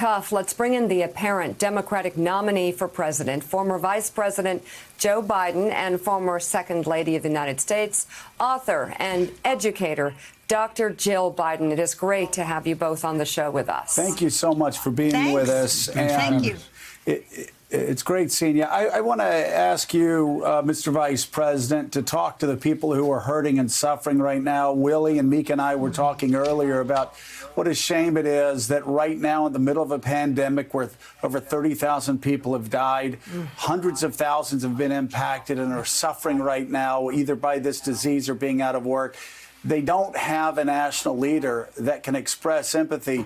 tough. Let's bring in the apparent Democratic nominee for president, former Vice President Joe Biden, and former Second Lady of the United States, author and educator Dr. Jill Biden. It is great to have you both on the show with us. Thank you so much for being with us. And thank you. It's great seeing you. I want to ask you, Mr. Vice President, to talk to the people who are hurting and suffering right now. Willie and Meek and I were talking earlier about what a shame it is that right now in the middle of a pandemic where over 30,000 people have died, hundreds of thousands have been impacted and are suffering right now, either by this disease or being out of work. They don't have a national leader that can express empathy.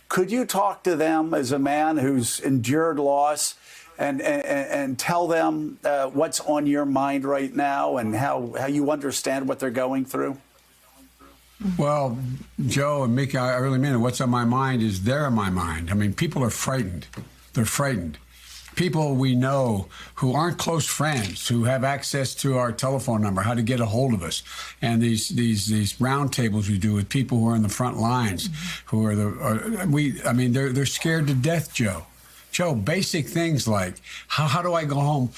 Could you talk to them as a man who's endured loss and tell them what's on your mind right now and how you understand what they're going through? Well, Joe and Mickey, I really mean it. What's on my mind is they're on my mind. I mean, people are frightened. They're frightened. People we know who aren't close friends, who have access to our telephone number, how to get a hold of us, and these roundtables we do with people who are in the front lines, who are they're scared to death, Joe. Joe, basic things like, how do I go home?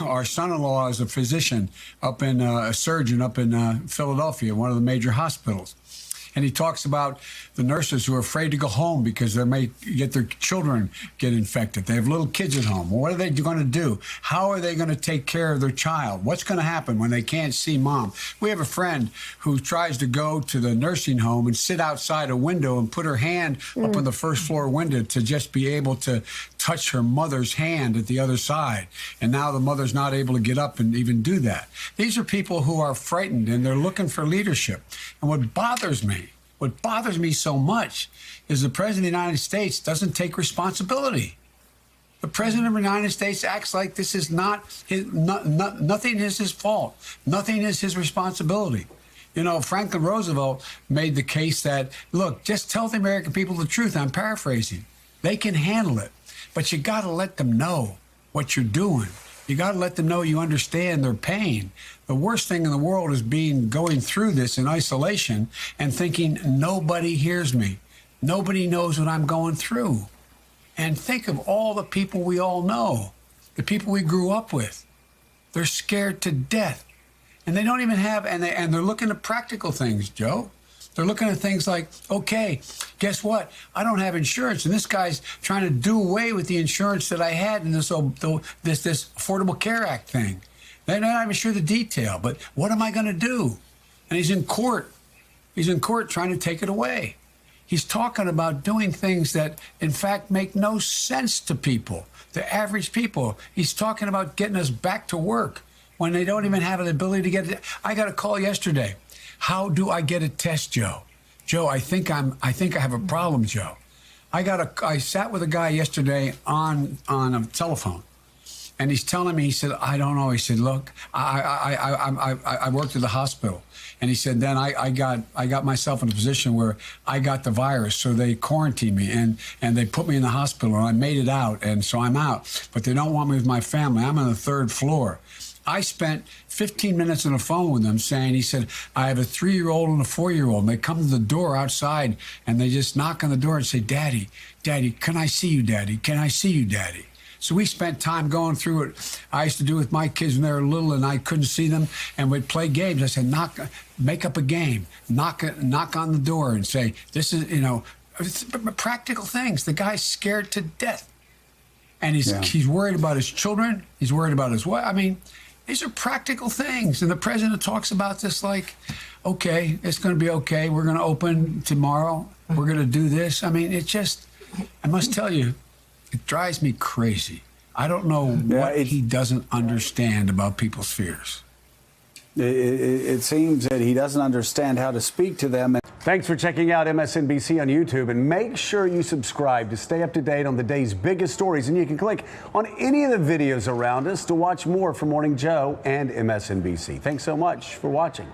Our son-in-law is a physician a surgeon up in Philadelphia, one of the major hospitals. And he talks about the nurses who are afraid to go home because they may get their children get infected. They have little kids at home. What are they going to do? How are they going to take care of their child? What's going to happen when they can't see mom? We have a friend who tries to go to the nursing home and sit outside a window and put her hand up on the first floor window to just be able to touch her mother's hand at the other side. And now the mother's not able to get up and even do that. These are people who are frightened and they're looking for leadership. And what bothers me so much is the President of the United States doesn't take responsibility. The President of the United States acts like this is not his, nothing is his fault. Nothing is his responsibility. You know, Franklin Roosevelt made the case that, look, just tell the American people the truth. I'm paraphrasing. They can handle it. But you got to let them know what you're doing. You got to let them know you understand their pain. The worst thing in the world is going through this in isolation and thinking nobody hears me. Nobody knows what I'm going through. And think of all the people we all know, the people we grew up with. They're scared to death. And they don't even have, and they're looking at practical things, Joe. They're looking at things like, okay, guess what? I don't have insurance, and this guy's trying to do away with the insurance that I had in this Affordable Care Act thing. They're not even sure the detail, but what am I going to do? And he's in court. He's in court trying to take it away. He's talking about doing things that, in fact, make no sense to people, the average people. He's talking about getting us back to work when they don't even have an ability to get it. I got a call yesterday. How do I get a test, Joe? Joe, I think I have a problem, Joe. I sat with a guy yesterday on a telephone, and he's telling me, he said, I don't know. He said, look, I worked at the hospital. And he said, then I got myself in a position where I got the virus, so they quarantined me and they put me in the hospital, and I made it out, and so I'm out. But they don't want me with my family. I'm on the 3rd floor. I spent 15 minutes on the phone with him saying, he said, I have a 3-year-old and a 4-year-old. And they come to the door outside and they just knock on the door and say, Daddy, can I see you, Daddy? Can I see you, Daddy? So we spent time going through it. I used to do with my kids when they were little and I couldn't see them, and we'd play games. I said, make up a game, knock on the door and say, this is, practical things. The guy's scared to death. And he's worried about his children. He's worried about his wife. I mean, these are practical things. And the president talks about this like, okay, it's going to be okay. We're going to open tomorrow. We're going to do this. I mean, I must tell you, it drives me crazy. I don't know what he doesn't understand about people's fears. It seems that he doesn't understand how to speak to them. Thanks for checking out MSNBC on YouTube, and make sure you subscribe to stay up to date on the day's biggest stories. And you can click on any of the videos around us to watch more from Morning Joe and MSNBC. Thanks so much for watching.